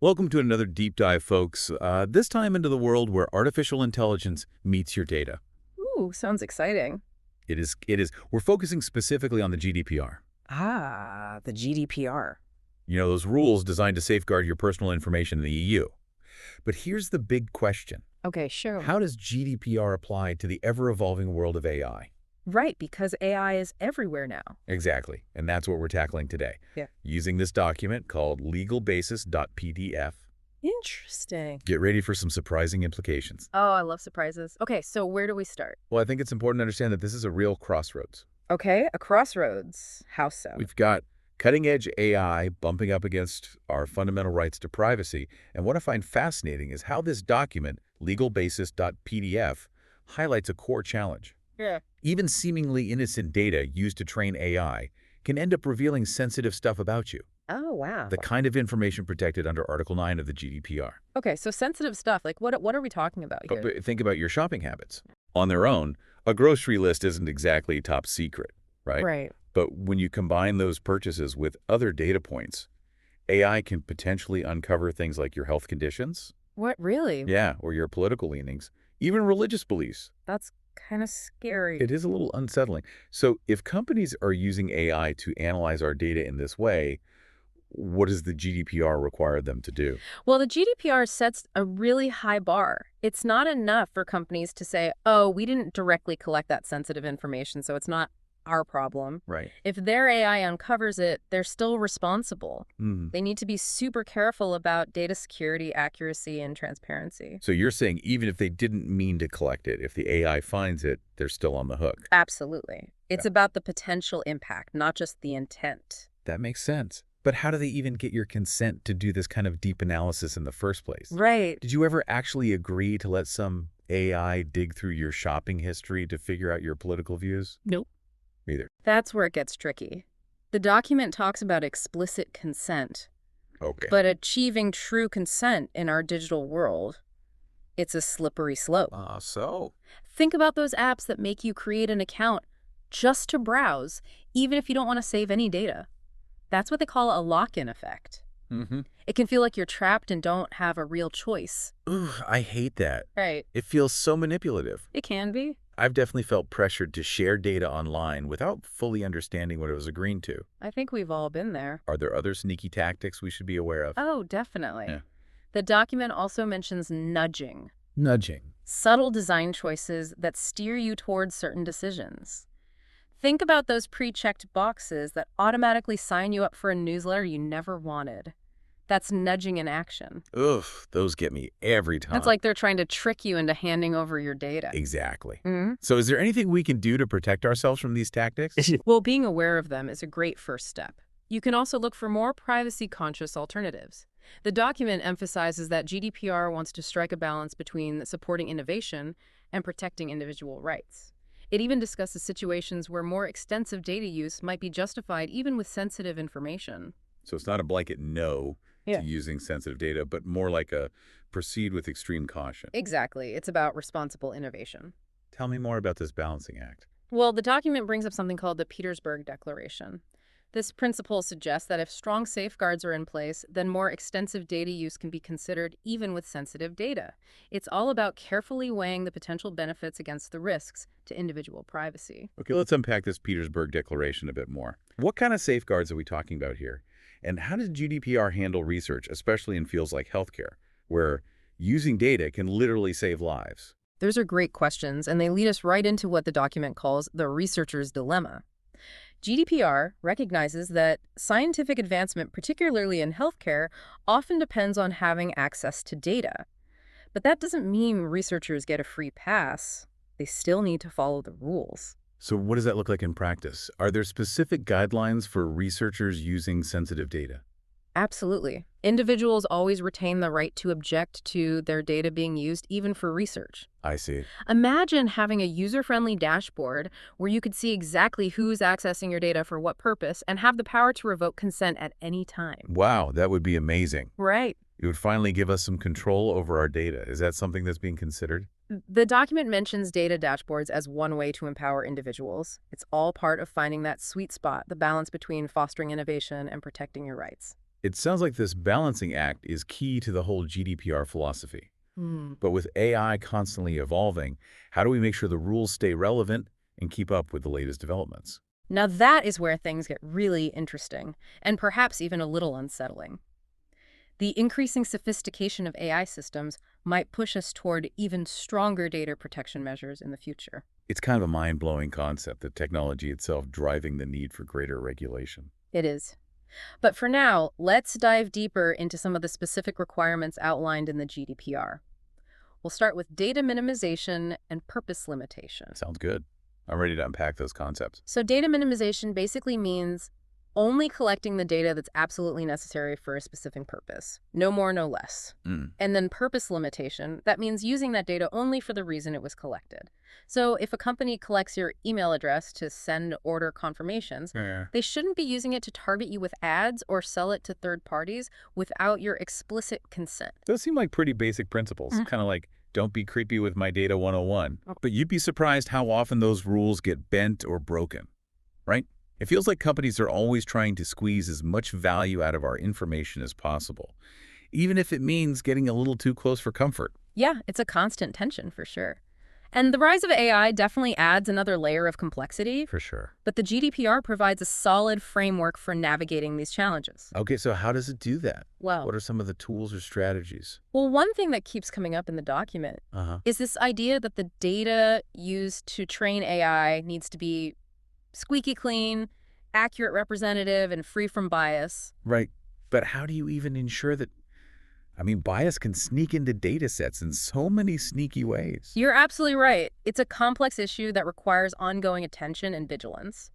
Welcome to another deep dive, folks. This time into the world where artificial intelligence meets your data. Ooh, sounds exciting. It is. We're focusing specifically on the GDPR. Ah, the GDPR. You know, those rules designed to safeguard your personal information in the EU. But here's the big question. Okay, sure. How does GDPR apply to the ever-evolving world of AI? Right, because AI is everywhere now. Exactly. And that's what we're tackling today. Yeah. Using this document called legalbasis.pdf. Interesting. Get ready for some surprising implications. Oh, I love surprises. Okay, so where do we start? Well, I think it's important to understand that this is a real crossroads. Okay, a crossroads. How so? We've got cutting-edge AI bumping up against our fundamental rights to privacy, and what I find fascinating is how this document, legalbasis.pdf, highlights a core challenge. Yeah. Even seemingly innocent data used to train AI can end up revealing sensitive stuff about you, Oh, wow. the kind of information protected under Article 9 of the GDPR. Okay, so sensitive stuff. Like what are we talking about here? But think about your shopping habits. On their own, a grocery list isn't exactly top secret, right? Right. But when you combine those purchases with other data points, AI can potentially uncover things like your health conditions, What really? yeah, or your political leanings, even religious beliefs. That's kind of scary. It is a little unsettling. So if companies are using AI to analyze our data in this way, what does the GDPR require them to do? Well, the GDPR sets a really high bar. It's not enough for companies to say, oh, we didn't directly collect that sensitive information, so it's not our problem. Right. If their AI uncovers it, they're still responsible. Hmm. They need to be super careful about data security, accuracy, and transparency. So you're saying even if they didn't mean to collect it, if the AI finds it, they're still on the hook. Absolutely. It's Yeah. about the potential impact, not just the intent. That makes sense. But how do they even get your consent to do this kind of deep analysis in the first place? Right. Did you ever actually agree to let some AI dig through your shopping history to figure out your political views? Nope. Neither. That's where it gets tricky. The document talks about explicit consent, Okay. but achieving true consent in our digital world, it's a slippery slope. So? Think about those apps that make you create an account just to browse, even if you don't want to save any data. That's what they call a lock-in effect. Mm-hmm. It can feel like you're trapped and don't have a real choice. Ooh, I hate that. Right. It feels so manipulative. It can be. I've definitely felt pressured to share data online without fully understanding what it was agreeing to. I think we've all been there. Are there other sneaky tactics we should be aware of? Oh, definitely. Yeah. The document also mentions nudging, Nudging. subtle design choices that steer you towards certain decisions. Think about those pre-checked boxes that automatically sign you up for a newsletter you never wanted. That's nudging in action. Oof, those get me every time. That's like they're trying to trick you into handing over your data. Exactly. Mhm. So is there anything we can do to protect ourselves from these tactics? Well, being aware of them is a great first step. You can also look for more privacy-conscious alternatives. The document emphasizes that GDPR wants to strike a balance between supporting innovation and protecting individual rights. It even discusses situations where more extensive data use might be justified even with sensitive information. So it's not a blanket no Yeah. to using sensitive data, but more like a proceed with extreme caution. Exactly. It's about responsible innovation. Tell me more about this balancing act. Well, the document brings up something called the Petersburg Declaration. This principle suggests that if strong safeguards are in place, then more extensive data use can be considered even with sensitive data. It's all about carefully weighing the potential benefits against the risks to individual privacy. Okay, let's unpack this Petersburg Declaration a bit more. What kind of safeguards are we talking about here? And how does GDPR handle research, especially in fields like healthcare, where using data can literally save lives? Those are great questions, and they lead us right into what the document calls the researcher's dilemma. GDPR recognizes that scientific advancement, particularly in healthcare, often depends on having access to data. But that doesn't mean researchers get a free pass. They still need to follow the rules. So what does that look like in practice? Are there specific guidelines for researchers using sensitive data? Absolutely. Individuals always retain the right to object to their data being used, even for research. I see. Imagine having a user-friendly dashboard where you could see exactly who's accessing your data for what purpose and have the power to revoke consent at any time. Wow, that would be amazing. Right. It would finally give us some control over our data. Is that something that's being considered? The document mentions data dashboards as one way to empower individuals. It's all part of finding that sweet spot, the balance between fostering innovation and protecting your rights. It sounds like this balancing act is key to the whole GDPR philosophy. Hmm. But with AI constantly evolving, how do we make sure the rules stay relevant and keep up with the latest developments? Now that is where things get really interesting, and perhaps even a little unsettling. The increasing sophistication of AI systems might push us toward even stronger data protection measures in the future. It's kind of a mind-blowing concept, the technology itself driving the need for greater regulation. It is. But for now, let's dive deeper into some of the specific requirements outlined in the GDPR. We'll start with data minimization and purpose limitation. Sounds good. I'm ready to unpack those concepts. So data minimization basically means only collecting the data that's absolutely necessary for a specific purpose. No more, no less. Mm. And then purpose limitation, that means using that data only for the reason it was collected. So if a company collects your email address to send order confirmations, Yeah. they shouldn't be using it to target you with ads or sell it to third parties without your explicit consent. Those seem like pretty basic principles, kind of like, don't be creepy with my data 101. Okay. But you'd be surprised how often those rules get bent or broken, right? It feels like companies are always trying to squeeze as much value out of our information as possible, even if it means getting a little too close for comfort. Yeah, it's a constant tension for sure. And the rise of AI definitely adds another layer of complexity, For sure. but the GDPR provides a solid framework for navigating these challenges. Okay, so how does it do that? Well, What are some of the tools or strategies? one thing that keeps coming up in the document Uh-huh. is this idea that the data used to train AI needs to be squeaky clean, accurate representative, and free from bias. Right. But how do you even ensure that? I mean, bias can sneak into data sets in so many sneaky ways. You're absolutely right. It's a complex issue that requires ongoing attention and vigilance.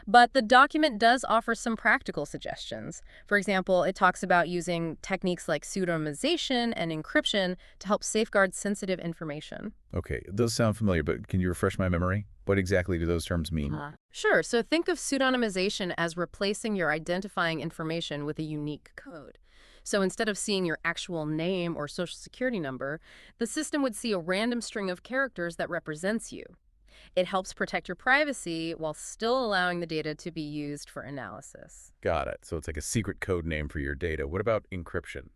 But the document does offer some practical suggestions. For example, it talks about using techniques like pseudonymization and encryption to help safeguard sensitive information. Okay, those sound familiar, but can you refresh my memory? What exactly do those terms mean? Sure, so think of pseudonymization as replacing your identifying information with a unique code. So instead of seeing your actual name or social security number, the system would see a random string of characters that represents you. It helps protect your privacy while still allowing the data to be used for analysis. Got it. So it's like a secret code name for your data. What about encryption?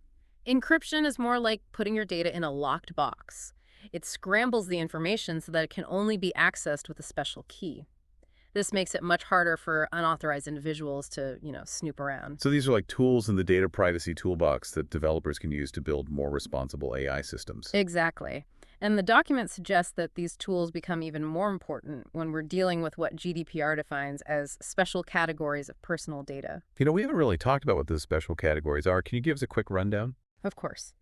Encryption is more like putting your data in a locked box. It scrambles the information so that it can only be accessed with a special key. This makes it much harder for unauthorized individuals to, snoop around. So these are like tools in the data privacy toolbox that developers can use to build more responsible AI systems. Exactly. And the document suggests that these tools become even more important when we're dealing with what GDPR defines as special categories of personal data. We haven't really talked about what those special categories are. Can you give us a quick rundown? Of course.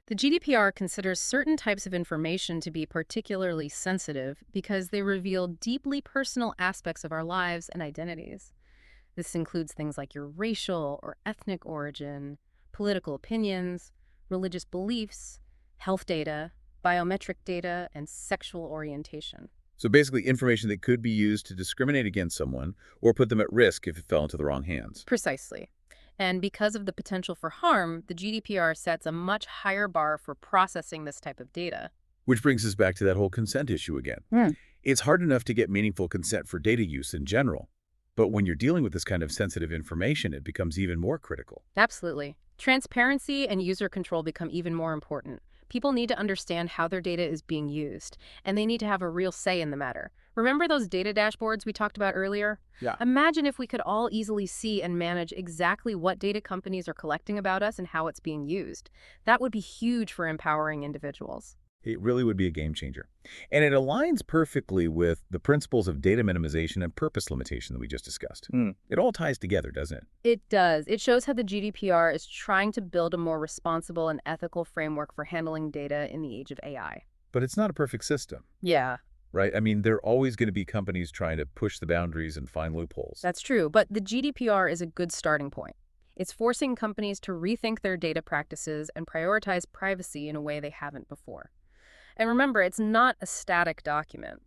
The GDPR considers certain types of information to be particularly sensitive because they reveal deeply personal aspects of our lives and identities. This includes things like your racial or ethnic origin, political opinions, religious beliefs, health data, biometric data, and sexual orientation. So basically information that could be used to discriminate against someone or put them at risk if it fell into the wrong hands. Precisely. And because of the potential for harm, the GDPR sets a much higher bar for processing this type of data. Which brings us back to that whole consent issue again. It's hard enough to get meaningful consent for data use in general. But when you're dealing with this kind of sensitive information, it becomes even more critical. Absolutely. Transparency and user control become even more important. People need to understand how their data is being used, and they need to have a real say in the matter. Remember those data dashboards we talked about earlier? Yeah. Imagine if we could all easily see and manage exactly what data companies are collecting about us and how it's being used. That would be huge for empowering individuals. It really would be a game changer. And it aligns perfectly with the principles of data minimization and purpose limitation that we just discussed. It all ties together, doesn't it? It does. It shows how the GDPR is trying to build a more responsible and ethical framework for handling data in the age of AI. But it's not a perfect system, Yeah, right? I mean, there are always going to be companies trying to push the boundaries and find loopholes. that's true. But the GDPR is a good starting point. It's forcing companies to rethink their data practices and prioritize privacy in a way they haven't before. And remember, it's not a static document.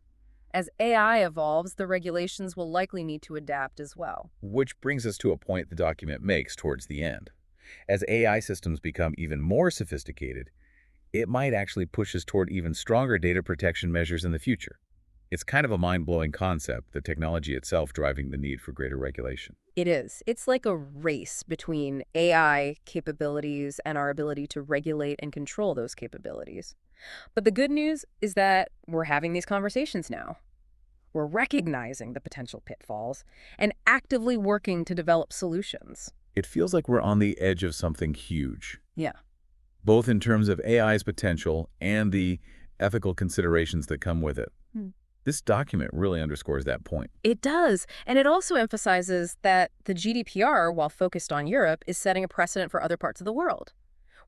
As AI evolves, the regulations will likely need to adapt as well. Which brings us to a point the document makes towards the end. As AI systems become even more sophisticated, it might actually push us toward even stronger data protection measures in the future. It's kind of a mind-blowing concept, the technology itself driving the need for greater regulation. It is. It's like a race between AI capabilities and our ability to regulate and control those capabilities. But the good news is that we're having these conversations now. We're recognizing the potential pitfalls and actively working to develop solutions. It feels like we're on the edge of something huge, Yeah. both in terms of AI's potential and the ethical considerations that come with it. Hmm. This document really underscores that point. It does. And it also emphasizes that the GDPR, while focused on Europe, is setting a precedent for other parts of the world.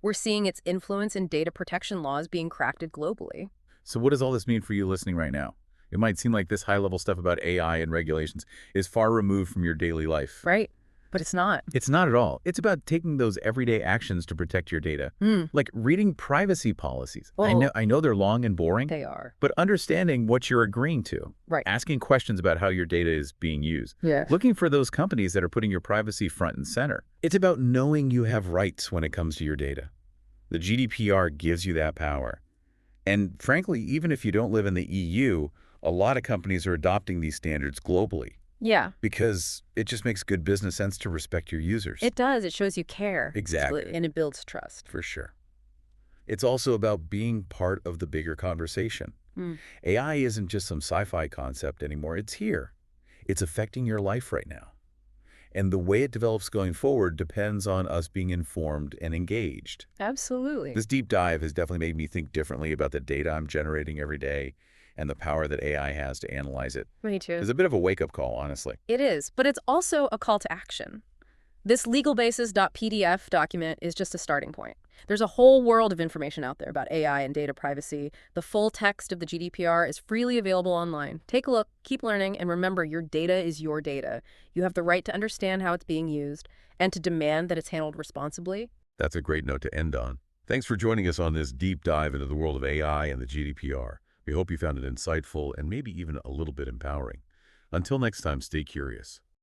We're seeing its influence in data protection laws being crafted globally. So what does all this mean for you listening right now? It might seem like this high-level stuff about AI and regulations is far removed from your daily life. Right? But it's not. It's not at all. It's about taking those everyday actions to protect your data, like reading privacy policies. Oh. I know they're long and boring, They are. but understanding what you're agreeing to, Right. asking questions about how your data is being used, Yeah. looking for those companies that are putting your privacy front and center. It's about knowing you have rights when it comes to your data. The GDPR gives you that power. And frankly, even if you don't live in the EU, a lot of companies are adopting these standards globally Yeah. because it just makes good business sense to respect your users. It does. It shows you care. Exactly. And it builds trust. For sure. It's also about being part of the bigger conversation. Mm. AI isn't just some sci-fi concept anymore. It's here. It's affecting your life right now. And the way it develops going forward depends on us being informed and engaged. Absolutely. This deep dive has definitely made me think differently about the data I'm generating every day and the power that AI has to analyze it. Me too. It's a bit of a wake-up call, honestly. It is, but it's also a call to action. This legalbasis.pdf document is just a starting point. There's a whole world of information out there about AI and data privacy. The full text of the GDPR is freely available online. Take a look, keep learning, and remember, your data is your data. You have the right to understand how it's being used and to demand that it's handled responsibly. That's a great note to end on. Thanks for joining us on this deep dive into the world of AI and the GDPR. We hope you found it insightful and maybe even a little bit empowering. Until next time, stay curious.